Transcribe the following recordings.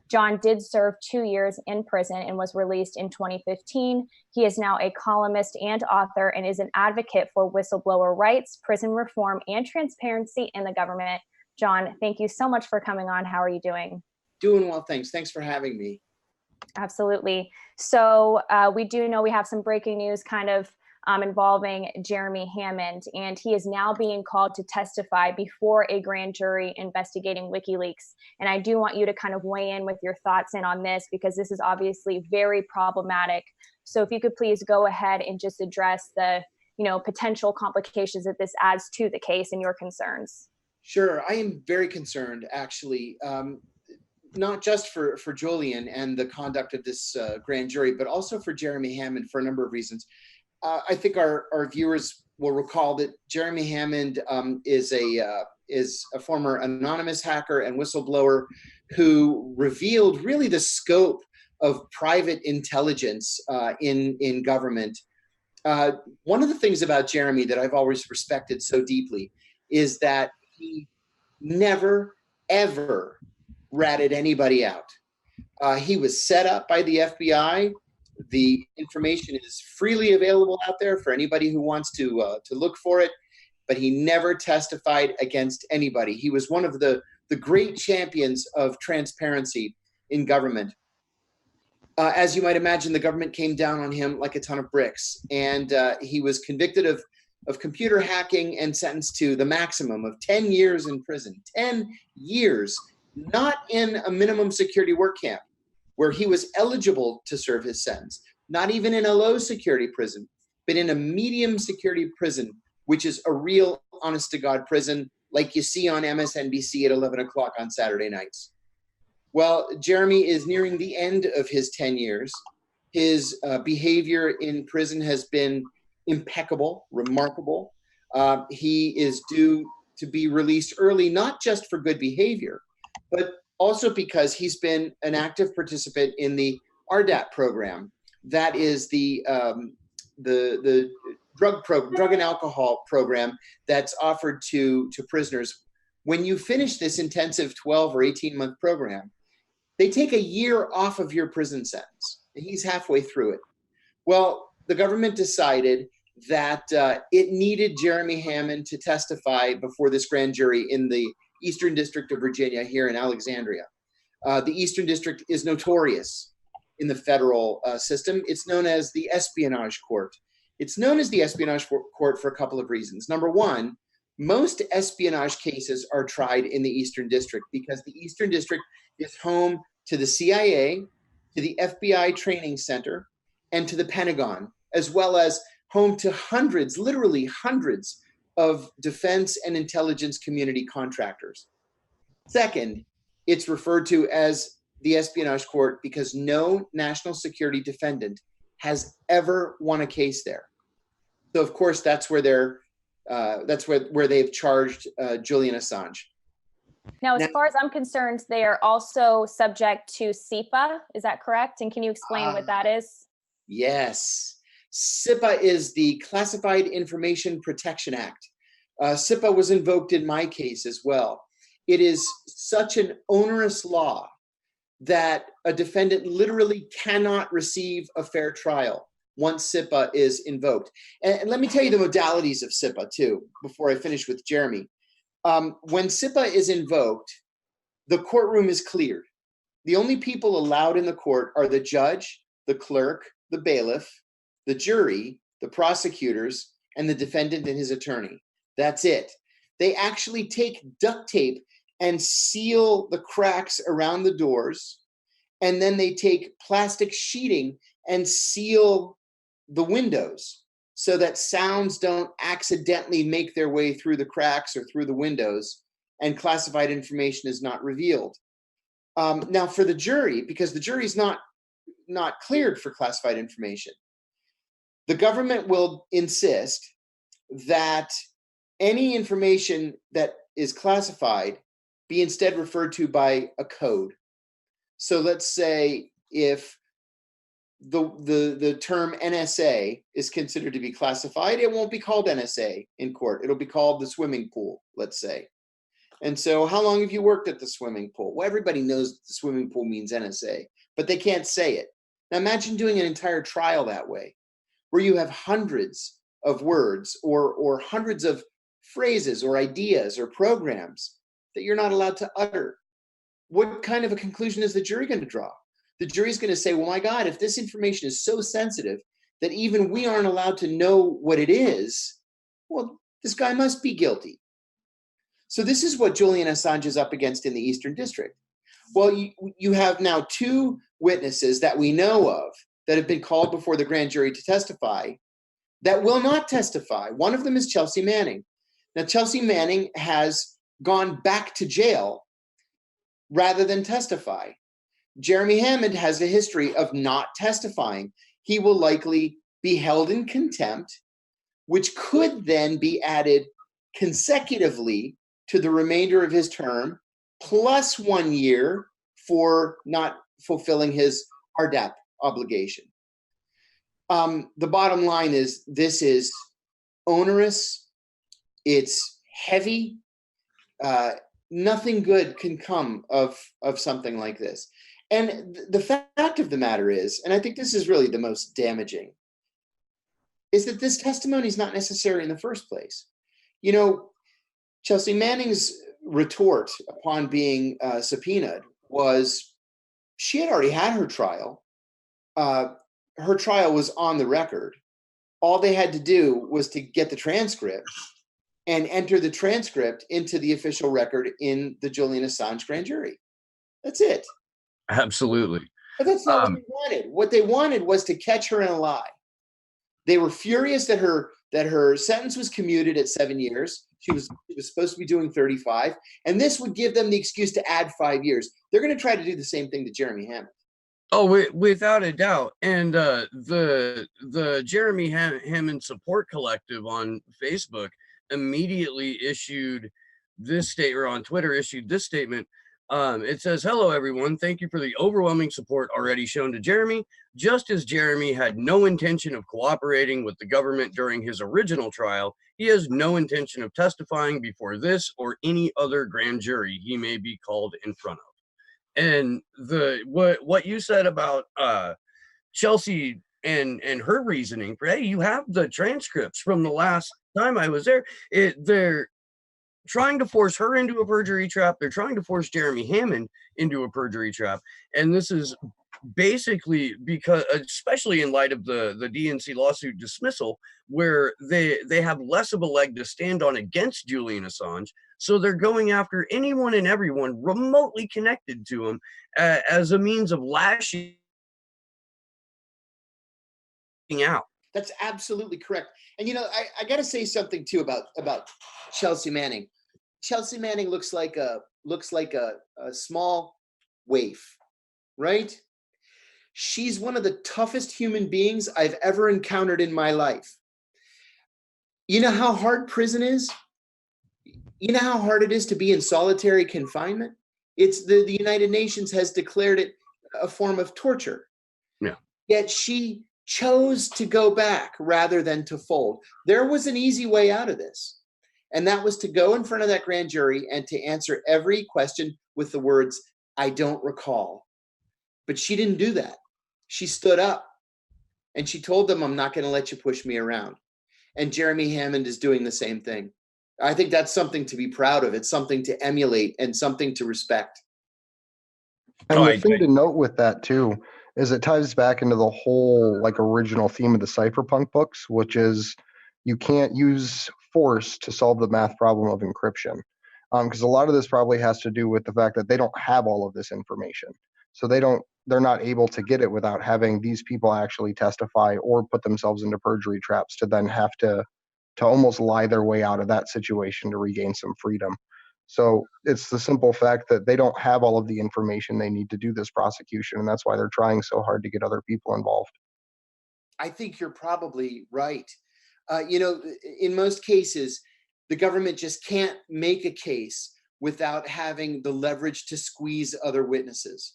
John did serve 2 years in prison and was released in 2015. He is now a columnist and author and is an advocate for whistleblower rights, prison reform, and transparency in the government. John, thank you so much for coming on. How are you doing? Doing well, thanks. Thanks for having me. Absolutely. So we do know we have some breaking news kind of involving Jeremy Hammond, and he is now being called to testify before a grand jury investigating WikiLeaks. And I do want you to kind of weigh in with your thoughts in on this, because this is obviously very problematic. So if you could please go ahead and just address the, potential complications that this adds to the case and your concerns. Sure. I am very concerned, actually, not just for Julian and the conduct of this grand jury, but also for Jeremy Hammond for a number of reasons. I think our viewers will recall that Jeremy Hammond is a former anonymous hacker and whistleblower who revealed really the scope of private intelligence in government. One of the things about Jeremy that I've always respected so deeply is that he never, ever ratted anybody out. He was set up by the FBI. The information is freely available out there for anybody who wants to look for it, but he never testified against anybody. He was one of the great champions of transparency in government. As you might imagine, the government came down on him like a ton of bricks, and he was convicted of computer hacking and sentenced to the maximum of 10 years in prison. 10 years, not in a minimum security work camp, where he was eligible to serve his sentence, not even in a low security prison, but in a medium security prison, which is a real honest to God prison like you see on MSNBC at 11 o'clock on Saturday nights. Well, Jeremy is nearing the end of his 10 years. His behavior in prison has been impeccable, remarkable. He is due to be released early, not just for good behavior, but also because he's been an active participant in the RDAP program. That is the drug and alcohol program that's offered to prisoners. When you finish this intensive 12 or 18-month program, they take a year off of your prison sentence. He's halfway through it. Well, the government decided that it needed Jeremy Hammond to testify before this grand jury in the Eastern District of Virginia here in Alexandria. The Eastern District is notorious in the federal system. It's known as the espionage court. It's known as the espionage court for a couple of reasons. Number one, most espionage cases are tried in the Eastern District because the Eastern District is home to the CIA, to the FBI Training Center, and to the Pentagon, as well as home to hundreds, literally hundreds, of defense and intelligence community contractors. Second, it's referred to as the espionage court because no national security defendant has ever won a case there. So of course that's where they've charged Julian Assange. Now, as far as I'm concerned, they are also subject to CIPA. Is that correct? And can you explain what that is? Yes. CIPA is the Classified Information Protection Act. CIPA was invoked in my case as well. It is such an onerous law that a defendant literally cannot receive a fair trial once CIPA is invoked. And let me tell you the modalities of CIPA too, before I finish with Jeremy. When CIPA is invoked, the courtroom is cleared. The only people allowed in the court are the judge, the clerk, the bailiff, the jury, the prosecutors, and the defendant and his attorney. That's it. They actually take duct tape and seal the cracks around the doors, and then they take plastic sheeting and seal the windows so that sounds don't accidentally make their way through the cracks or through the windows and classified information is not revealed. Now for the jury, because the jury is not cleared for classified information, the government will insist that any information that is classified be instead referred to by a code. So let's say if the term NSA is considered to be classified, it won't be called NSA in court. It'll be called the swimming pool, let's say. And so, how long have you worked at the swimming pool? Well, everybody knows that the swimming pool means NSA, but they can't say it. Now, imagine doing an entire trial that way, where you have hundreds of words or hundreds of phrases or ideas or programs that you're not allowed to utter. What kind of a conclusion is the jury going to draw? The jury's going to say, well, my God, if this information is so sensitive that even we aren't allowed to know what it is, well, this guy must be guilty. So this is what Julian Assange is up against in the Eastern District. Well, you have now two witnesses that we know of that have been called before the grand jury to testify that will not testify. One of them is Chelsea Manning. Now, Chelsea Manning has gone back to jail rather than testify. Jeremy Hammond has a history of not testifying. He will likely be held in contempt, which could then be added consecutively to the remainder of his term, plus 1 year for not fulfilling his RDAP obligation. The bottom line is this is onerous. It's heavy. Nothing good can come of something like this. And the fact of the matter is, and I think this is really the most damaging, is that this testimony is not necessary in the first place. You know, Chelsea Manning's retort upon being subpoenaed was she had already had her trial. Her trial was on the record. All they had to do was to get the transcript and enter the transcript into the official record in the Julian Assange grand jury. That's it. Absolutely. But that's not what they wanted. What they wanted was to catch her in a lie. They were furious that her sentence was commuted at 7 years. She was supposed to be doing 35, and this would give them the excuse to add 5 years. They're going to try to do the same thing to Jeremy Hammond. Oh, without a doubt. And the Jeremy Hammond Support Collective on Facebook immediately issued this statement, or on Twitter issued this statement. It says, "Hello, everyone. Thank you for the overwhelming support already shown to Jeremy. Just as Jeremy had no intention of cooperating with the government during his original trial, he has no intention of testifying before this or any other grand jury he may be called in front of." And what you said about Chelsea and her reasoning for, hey, you have the transcripts from the last time I was there. They're trying to force her into a perjury trap. They're trying to force Jeremy Hammond into a perjury trap. And this is basically because, especially in light of the DNC lawsuit dismissal, where they have less of a leg to stand on against Julian Assange. So they're going after anyone and everyone remotely connected to him as a means of lashing out. That's absolutely correct. And, you know, I got to say something too about Chelsea Manning. Chelsea Manning looks like a small waif, right? She's one of the toughest human beings I've ever encountered in my life. You know how hard prison is? You know how hard it is to be in solitary confinement? It's the United Nations has declared it a form of torture. Yeah. Yet she chose to go back rather than to fold. There was an easy way out of this. And that was to go in front of that grand jury and to answer every question with the words, "I don't recall." But she didn't do that. She stood up and she told them, "I'm not going to let you push me around." And Jeremy Hammond is doing the same thing. I think that's something to be proud of. It's something to emulate and something to respect. And the thing to note with that too is it ties back into the whole original theme of the cypherpunk books, which is you can't use force to solve the math problem of encryption. Because a lot of this probably has to do with the fact that they don't have all of this information. So they're not able to get it without having these people actually testify or put themselves into perjury traps to then have to almost lie their way out of that situation to regain some freedom. So it's the simple fact that they don't have all of the information they need to do this prosecution, and that's why they're trying so hard to get other people involved. I think you're probably right. In most cases, the government just can't make a case without having the leverage to squeeze other witnesses.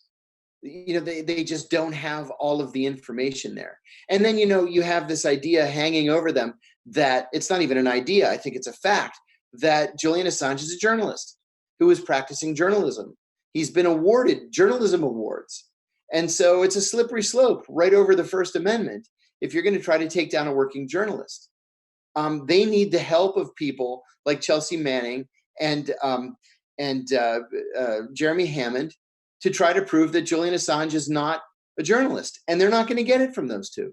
They just don't have all of the information there. And then, you have this idea hanging over them that it's not even an idea. I think it's a fact that Julian Assange is a journalist who is practicing journalism. He's been awarded journalism awards. And so it's a slippery slope right over the First Amendment if you're going to try to take down a working journalist. They need the help of people like Chelsea Manning and Jeremy Hammond to try to prove that Julian Assange is not a journalist. And they're not going to get it from those two.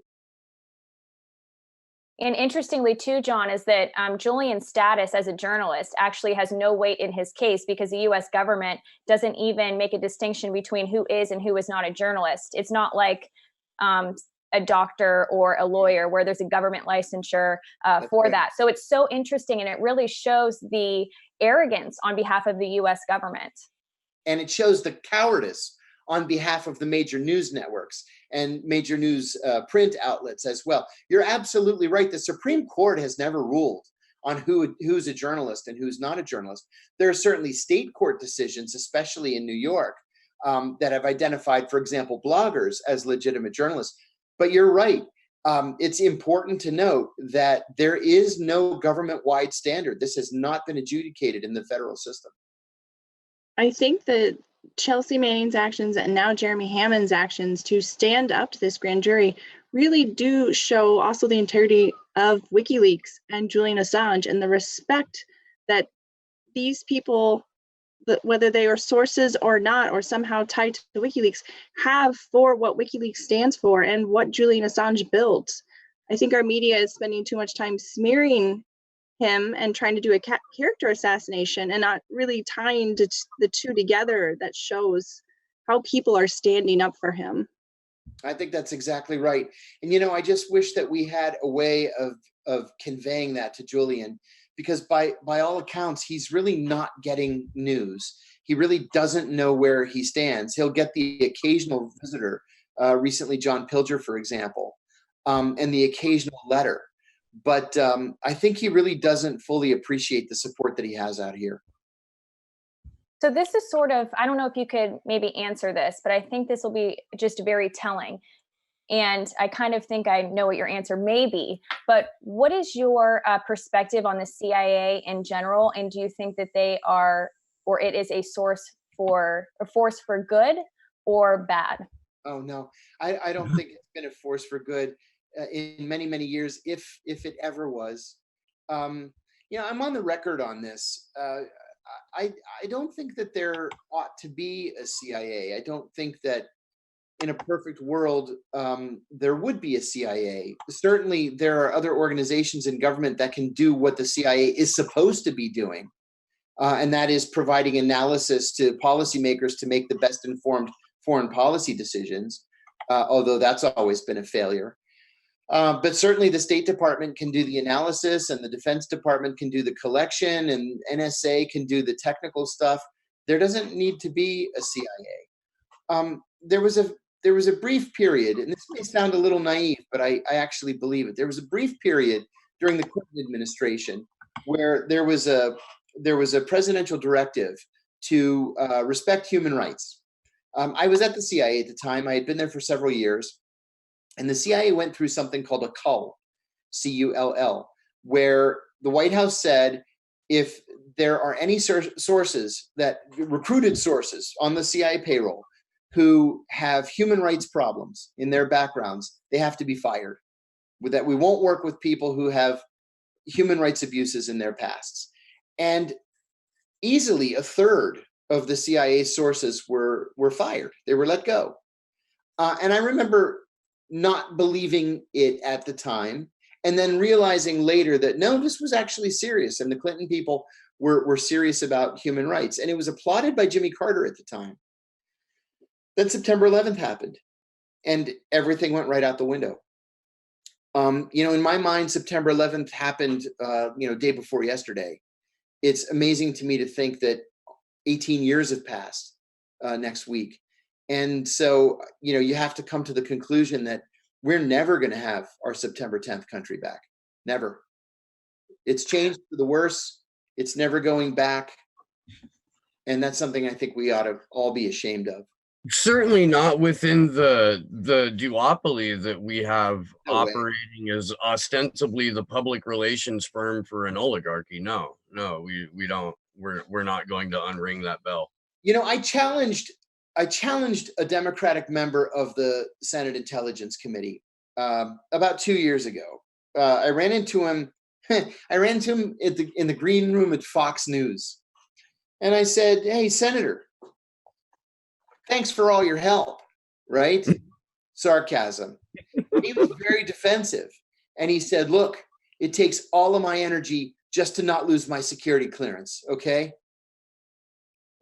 And interestingly, too, John, is that Julian's status as a journalist actually has no weight in his case because the U.S. government doesn't even make a distinction between who is and who is not a journalist. It's not like a doctor or a lawyer where there's a government licensure for that. So it's so interesting, and it really shows the arrogance on behalf of the U.S. government. And it shows the cowardice on behalf of the major news networks and major news print outlets as well. You're absolutely right. The Supreme Court has never ruled on who's a journalist and who's not a journalist. There are certainly state court decisions, especially in New York, that have identified, for example, bloggers as legitimate journalists. But you're right. It's important to note that there is no government-wide standard. This has not been adjudicated in the federal system. I think that Chelsea Manning's actions and now Jeremy Hammond's actions to stand up to this grand jury really do show also the integrity of WikiLeaks and Julian Assange and the respect that these people, whether they are sources or not, or somehow tied to WikiLeaks, have for what WikiLeaks stands for and what Julian Assange built. I think our media is spending too much time smearing him and trying to do a character assassination and not really tying the two together that shows how people are standing up for him. I think that's exactly right. And, you know, I just wish that we had a way of conveying that to Julian, because by all accounts, he's really not getting news. He really doesn't know where he stands. He'll get the occasional visitor, recently John Pilger, for example, and the occasional letter. But I think he really doesn't fully appreciate the support that he has out here. So this is sort of, I don't know if you could maybe answer this, but I think this will be just very telling. And I kind of think I know what your answer may be, but what is your perspective on the CIA in general? And do you think that they are, or it is a force for good or bad? Oh, no, I don't think it's been a force for good in many, many years, if it ever was. You know, I'm on the record on this. I don't think that there ought to be a CIA. I don't think that in a perfect world, there would be a CIA. Certainly, there are other organizations in government that can do what the CIA is supposed to be doing, and that is providing analysis to policymakers to make the best informed foreign policy decisions, although that's always been a failure. But certainly the State Department can do the analysis, and the Defense Department can do the collection, and NSA can do the technical stuff. There doesn't need to be a CIA. There was a brief period, and this may sound a little naive, but I actually believe it. There was a brief period during the Clinton administration where there was a presidential directive to respect human rights. I was at the CIA at the time. I had been there for several years. And the CIA went through something called a cull, C-U-L-L, where the White House said, if there are any sources, that recruited sources on the CIA payroll who have human rights problems in their backgrounds, they have to be fired. With that, we won't work with people who have human rights abuses in their pasts. And easily a third of the CIA sources were fired. They were let go. And I remember not believing it at the time, and then realizing later that no, this was actually serious, and the Clinton people were serious about human rights, and it was applauded by Jimmy Carter at the time. Then September 11th happened, and everything went right out the window. You know, in my mind, September 11th happened, day before yesterday. It's amazing to me to think that 18 years have passed next week. And so, you know, you have to come to the conclusion that we're never going to have our September 10th country back. Never. It's changed for the worse. It's never going back. And that's something I think we ought to all be ashamed of. Certainly not within the duopoly that we have operating as ostensibly the public relations firm for an oligarchy. No, we don't we're not going to unring that bell. You know, I challenged a Democratic member of the Senate Intelligence Committee about 2 years ago. I ran into him. I ran into him in the green room at Fox News, and I said, "Hey, Senator, thanks for all your help." Right? Sarcasm. He was very defensive, and he said, "Look, it takes all of my energy just to not lose my security clearance." Okay.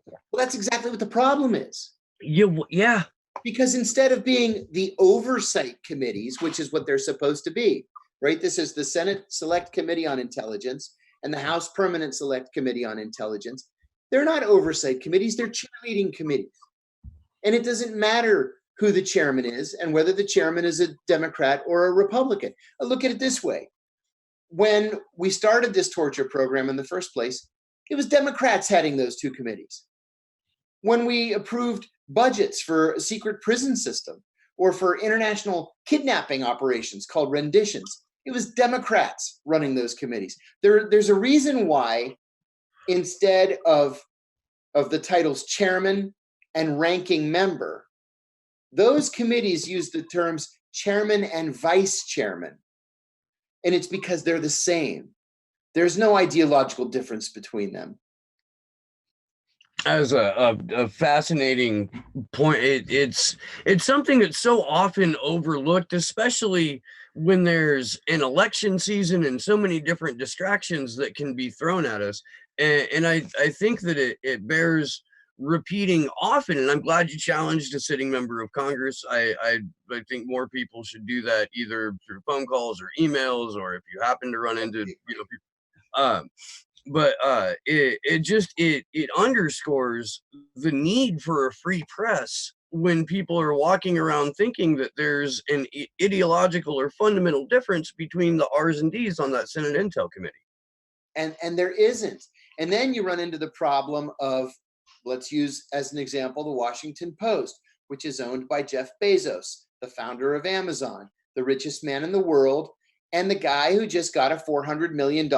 Well, that's exactly what the problem is. Yeah. Because instead of being the oversight committees, which is what they're supposed to be, right? This is the Senate Select Committee on Intelligence and the House Permanent Select Committee on Intelligence. They're not oversight committees, they're cheerleading committees. And it doesn't matter who the chairman is and whether the chairman is a Democrat or a Republican. Look at it this way. When we started this torture program in the first place, it was Democrats heading those two committees. When we approved budgets for a secret prison system or for international kidnapping operations called renditions, it was Democrats running those committees. There's a reason why instead of the titles chairman and ranking member, those committees use the terms chairman and vice chairman. And it's because they're the same. There's no ideological difference between them. As a fascinating point, it's something that's so often overlooked, especially when there's an election season and so many different distractions that can be thrown at us. And I think that it bears repeating often, and I'm glad you challenged a sitting member of Congress. I think more people should do that, either through phone calls or emails, or if you happen to run into people. But it underscores the need for a free press when people are walking around thinking that there's an ideological or fundamental difference between the R's and D's on that Senate Intel Committee. And there isn't. And then you run into the problem of, let's use as an example, the Washington Post, which is owned by Jeff Bezos, the founder of Amazon, the richest man in the world, and the guy who just got a $400 million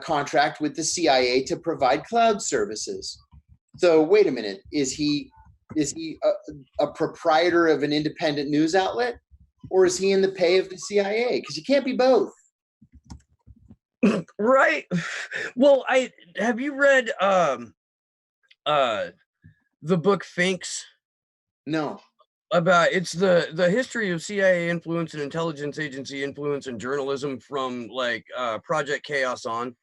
contract with the CIA to provide cloud services. So wait a minute, is he a proprietor of an independent news outlet, or is he in the pay of the CIA? Because you can't be both. Right. Well, have you read the book Finks? No. It's the history of CIA influence and intelligence agency influence and journalism from like Project Chaos on.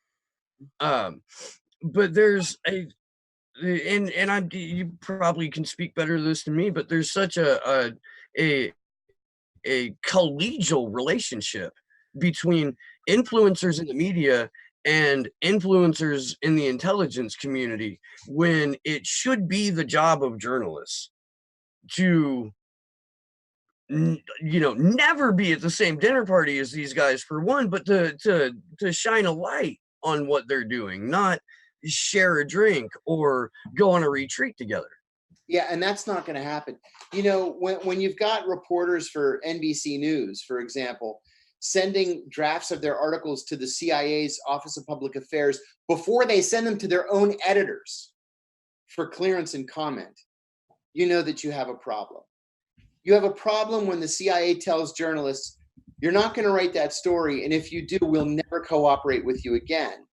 But there's you probably can speak better to this than me, but there's such a collegial relationship between influencers in the media and influencers in the intelligence community, when it should be the job of journalists to never be at the same dinner party as these guys, for one, but to shine a light on what they're doing, not share a drink or go on a retreat together. Yeah, and that's not going to happen. You know, when you've got reporters for NBC News, for example, sending drafts of their articles to the CIA's Office of Public Affairs before they send them to their own editors for clearance and comment, you know that you have a problem. You have a problem when the CIA tells journalists, you're not going to write that story, and if you do, we'll never cooperate with you again.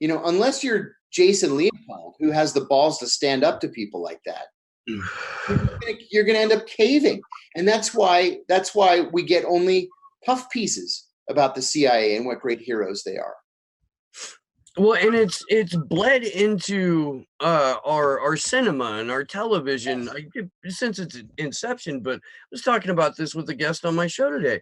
You know, unless you're Jason Leopold, who has the balls to stand up to people like that, you're going to end up caving. And that's why we get only puff pieces about the CIA and what great heroes they are. Well, and it's bled into our cinema and our television since its inception. But I was talking about this with a guest on my show today.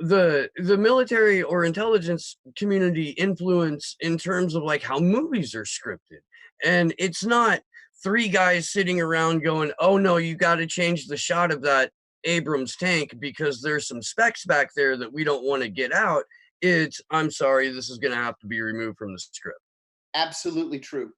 The military or intelligence community influence in terms of like how movies are scripted, and it's not three guys sitting around going, "Oh no, you got to change the shot of that Abrams tank because there's some specs back there that we don't want to get out." It's, I'm sorry, this is going to have to be removed from the script. Absolutely true.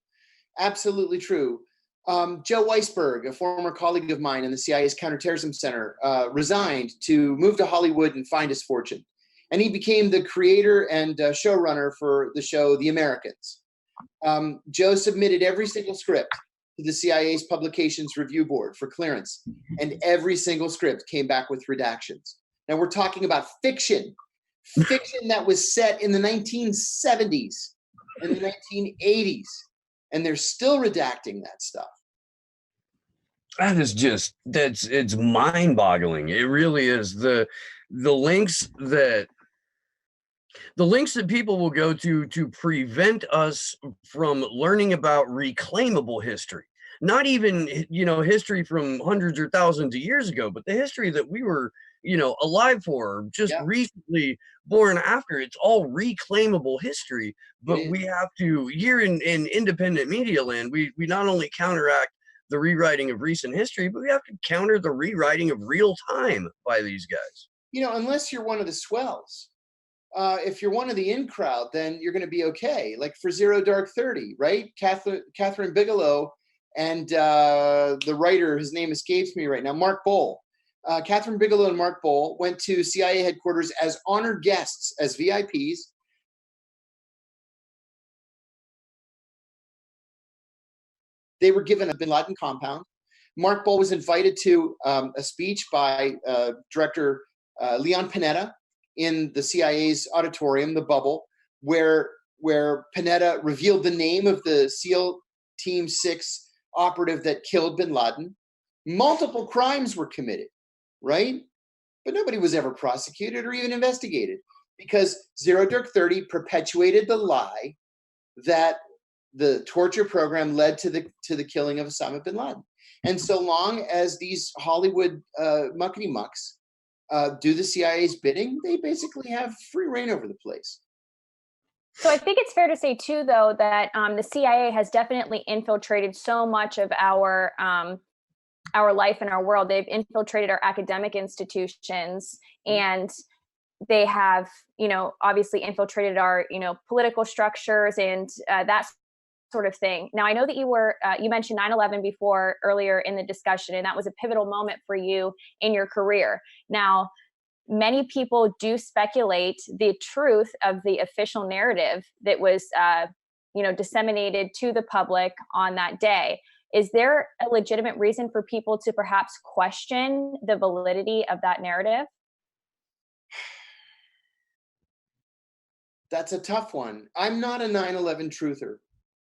Absolutely true. Joe Weisberg, a former colleague of mine in the CIA's Counterterrorism Center, resigned to move to Hollywood and find his fortune. And he became the creator and showrunner for the show The Americans. Joe submitted every single script to the CIA's Publications Review Board for clearance, and every single script came back with redactions. Now we're talking about fiction that was set in the 1970s and the 1980s, and they're still redacting that stuff. That is just, it's mind-boggling. It really is. The links that people will go to prevent us from learning about reclaimable history. Not even, history from hundreds or thousands of years ago, but the history that we were, alive for, just recently born after. It's all reclaimable history. But we have to, here in independent media land, we not only counteract the rewriting of recent history, but we have to counter the rewriting of real time by these guys. Unless you're one of the swells. If you're one of the in crowd, then you're going to be okay. Like for Zero Dark 30, right? Catherine Bigelow and the writer, his name escapes me right now, Mark Bowl. Catherine Bigelow and Mark Bowl went to CIA headquarters as honored guests, as VIPs. They were given a bin Laden compound. Mark Bowl was invited to a speech by Director Leon Panetta in the CIA's auditorium, the Bubble, where Panetta revealed the name of the SEAL Team 6 operative that killed bin Laden. Multiple crimes were committed, right? But nobody was ever prosecuted or even investigated because Zero Dark 30 perpetuated the lie that the torture program led to the killing of Osama bin Laden. And so long as these Hollywood muckety mucks do the CIA's bidding, they basically have free reign over the place. So I think it's fair to say too, though, that the CIA has definitely infiltrated so much of our life and our world. They've infiltrated our academic institutions, and they have, obviously infiltrated our, political structures and that sort of thing. Now, I know that you mentioned 9/11 before earlier in the discussion, and that was a pivotal moment for you in your career. Now, many people do speculate the truth of the official narrative that was, disseminated to the public on that day. Is there a legitimate reason for people to perhaps question the validity of that narrative? That's a tough one. I'm not a 9/11 truther.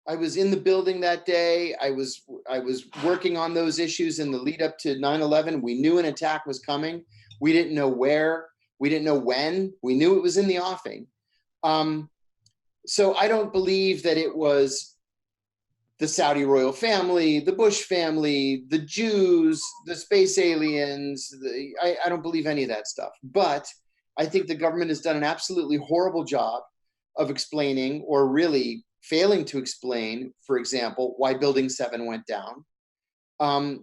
I was in the building that day. I was working on those issues in the lead up to 9/11. We knew an attack was coming. We didn't know where. We didn't know when. We knew it was in the offing. So I don't believe that it was the Saudi royal family, the Bush family, the Jews, the space aliens. I don't believe any of that stuff. But I think the government has done an absolutely horrible job of explaining, or really failing to explain, for example, why Building 7 went down.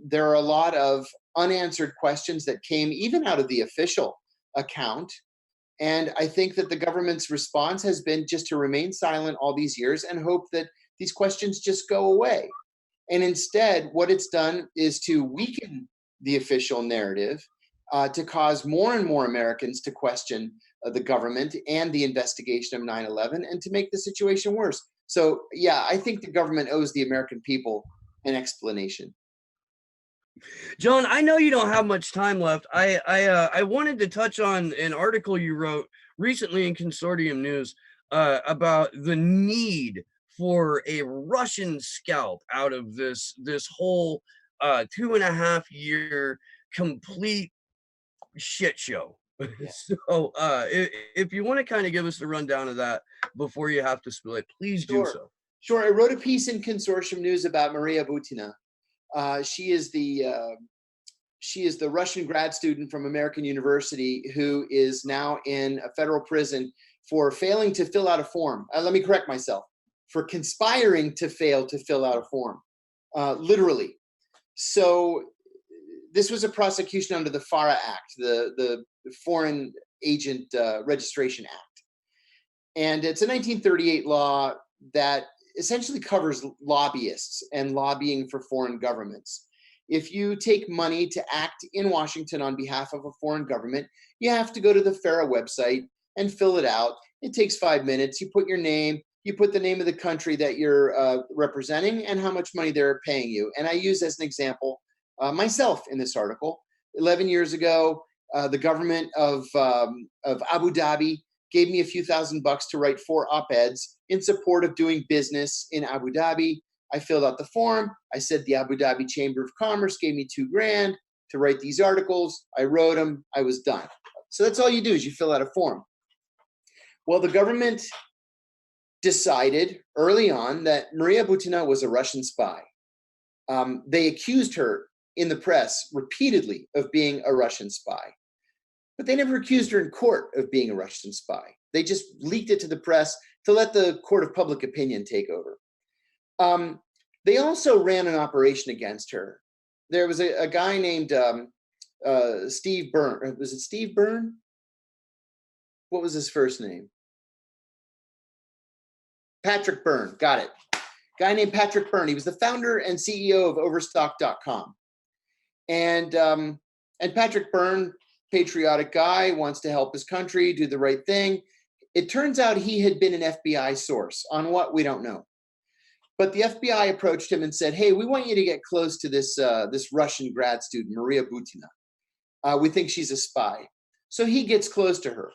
There are a lot of unanswered questions that came even out of the official account. And I think that the government's response has been just to remain silent all these years and hope that these questions just go away. And instead, what it's done is to weaken the official narrative, to cause more and more Americans to question the government and the investigation of 9/11, and to make the situation worse. So, yeah, I think the government owes the American people an explanation. John, I know you don't have much time left. I wanted to touch on an article you wrote recently in Consortium News about the need for a Russian scalp out of this whole 2.5 year complete shit show. Yeah. So if you want to kind of give us the rundown of that before you have to split, please do so. Sure. I wrote a piece in Consortium News about Maria Butina. She is the Russian grad student from American University who is now in a federal prison for failing to fill out a form. Let me correct myself. For conspiring to fail to fill out a form, literally. So this was a prosecution under the FARA Act, the Foreign Agent Registration Act. And it's a 1938 law that essentially covers lobbyists and lobbying for foreign governments. If you take money to act in Washington on behalf of a foreign government, you have to go to the FARA website and fill it out. It takes 5 minutes. You put your name, you put the name of the country that you're representing and how much money they're paying you. And I use as an example myself in this article. 11 years ago, the government of Abu Dhabi gave me a few $1,000s to write 4 op-eds in support of doing business in Abu Dhabi. I filled out the form. I said the Abu Dhabi Chamber of Commerce gave me $2 grand to write these articles. I wrote them. I was done. So that's all you do is you fill out a form. Well, the government decided early on that Maria Butina was a Russian spy. They accused her in the press repeatedly of being a Russian spy, but they never accused her in court of being a Russian spy. They just leaked it to the press to let the court of public opinion take over. They also ran an operation against her. There was a guy named Steve Byrne. Was it Steve Byrne? What was his first name? Patrick Byrne. Got it. Guy named Patrick Byrne. He was the founder and CEO of Overstock.com. And Patrick Byrne, patriotic guy, wants to help his country, do the right thing. It turns out he had been an FBI source. On what? We don't know. But the FBI approached him and said, hey, we want you to get close to this Russian grad student, Maria Butina. We think she's a spy. So he gets close to her.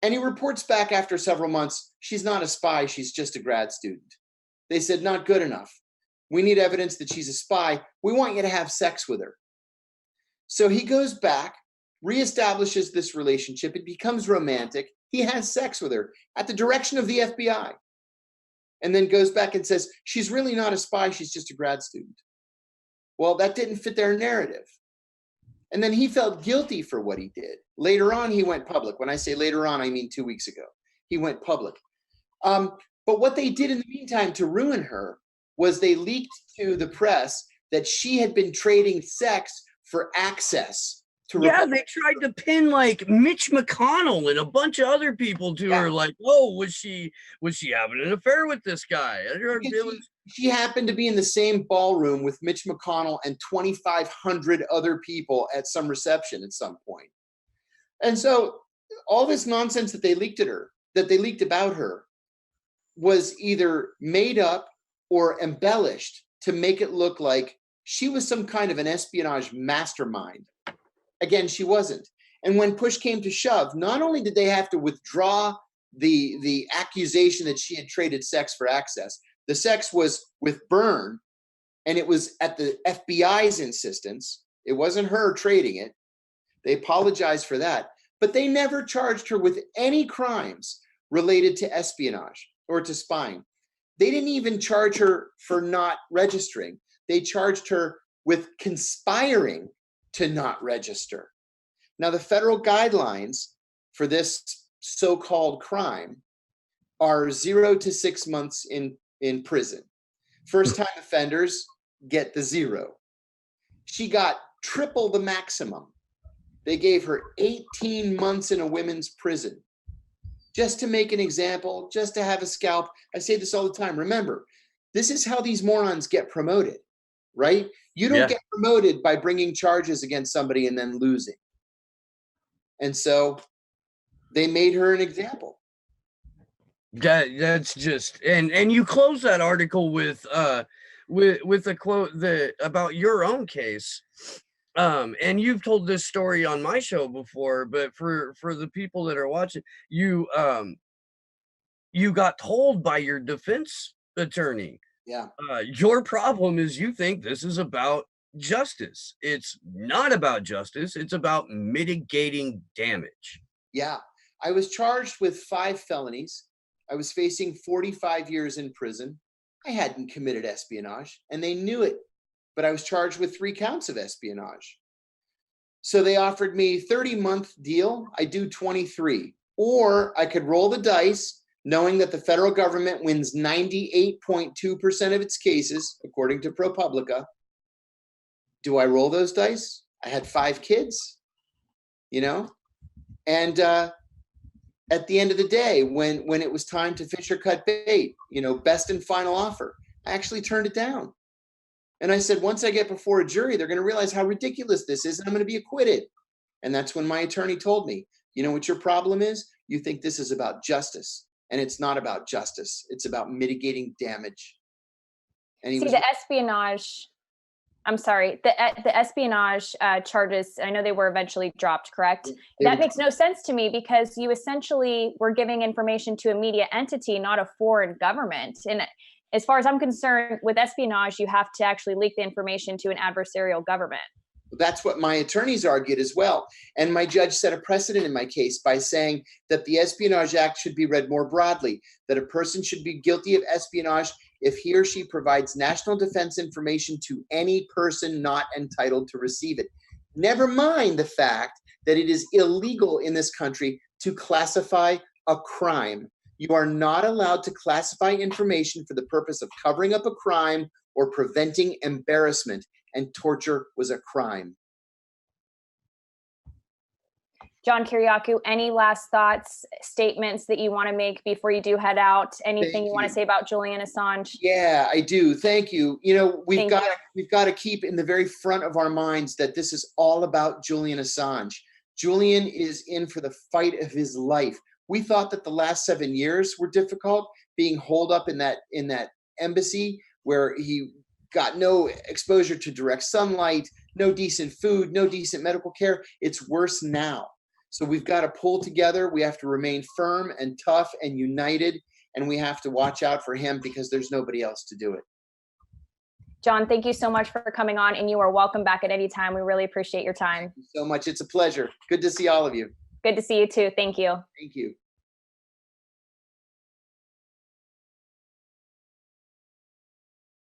And he reports back after several months, she's not a spy, she's just a grad student. They said, not good enough. We need evidence that she's a spy. We want you to have sex with her. So he goes back, reestablishes this relationship. It becomes romantic. He has sex with her at the direction of the FBI. And then goes back and says, she's really not a spy, she's just a grad student. Well, that didn't fit their narrative. And then he felt guilty for what he did. Later on, he went public. When I say later on, I mean 2 weeks ago. He went public. But what they did in the meantime to ruin her was they leaked to the press that she had been trading sex for access to they tried to pin like Mitch McConnell and a bunch of other people to her, like, oh, was she having an affair with this guy? She happened to be in the same ballroom with Mitch McConnell and 2,500 other people at some reception at some point. And so all this nonsense that they leaked about her was either made up or embellished to make it look like she was some kind of an espionage mastermind. Again, she wasn't. And when push came to shove, not only did they have to withdraw the accusation that she had traded sex for access, the sex was with Byrne, and it was at the FBI's insistence. It wasn't her trading it. They apologized for that. But they never charged her with any crimes related to espionage or to spying. They didn't even charge her for not registering. They charged her with conspiring to not register. Now, the federal guidelines for this so-called crime are 0 to 6 months in prison. First-time offenders get the 0. She got triple the maximum. They gave her 18 months in a women's prison. Just to make an example, just to have a scalp. I say this all the time. Remember, this is how these morons get promoted, right? You don't get promoted by bringing charges against somebody and then losing. And so they made her an example. That's just, and you close that article with a quote about your own case. And you've told this story on my show before, but for the people that are watching, you got told by your defense attorney, your problem is you think this is about justice. It's not about justice. It's about mitigating damage. Yeah. I was charged with 5 felonies. I was facing 45 years in prison. I hadn't committed espionage, and they knew it. But I was charged with 3 counts of espionage. So they offered me 30-month deal. I do 23. Or I could roll the dice, knowing that the federal government wins 98.2% of its cases, according to ProPublica. Do I roll those dice? I had 5 kids, And at the end of the day, when it was time to fish or cut bait, best and final offer, I actually turned it down. And I said, once I get before a jury, they're going to realize how ridiculous this is, and I'm going to be acquitted. And that's when my attorney told me, you know what your problem is? You think this is about justice. and it's not about justice. It's about mitigating damage. And he See, was the espionage, I'm sorry, the espionage charges, I know they were eventually dropped, correct? That makes no sense to me, because you essentially were giving information to a media entity, not a foreign government. And as far as I'm concerned, with espionage, you have to actually leak the information to an adversarial government. That's what my attorneys argued as well. And my judge set a precedent in my case by saying that the Espionage Act should be read more broadly, that a person should be guilty of espionage if he or she provides national defense information to any person not entitled to receive it. Never mind the fact that it is illegal in this country to classify a crime. You are not allowed to classify information for the purpose of covering up a crime or preventing embarrassment. And torture was a crime. John Kiriakou, any last thoughts, statements that you want to make before you do head out? Anything you want to say about Julian Assange? Yeah, I do. Thank you. You know, we've got to keep in the very front of our minds that this is all about Julian Assange. Julian is in for the fight of his life. We thought that the last 7 years were difficult, being holed up in that embassy where he got no exposure to direct sunlight, no decent food, no decent medical care. It's worse now. So we've got to pull together. We have to remain firm and tough and united, and we have to watch out for him because there's nobody else to do it. John, thank you so much for coming on, and you are welcome back at any time. We really appreciate your time. Thank you so much. It's a pleasure. Good to see all of you. Good to see you too. Thank you. Thank you.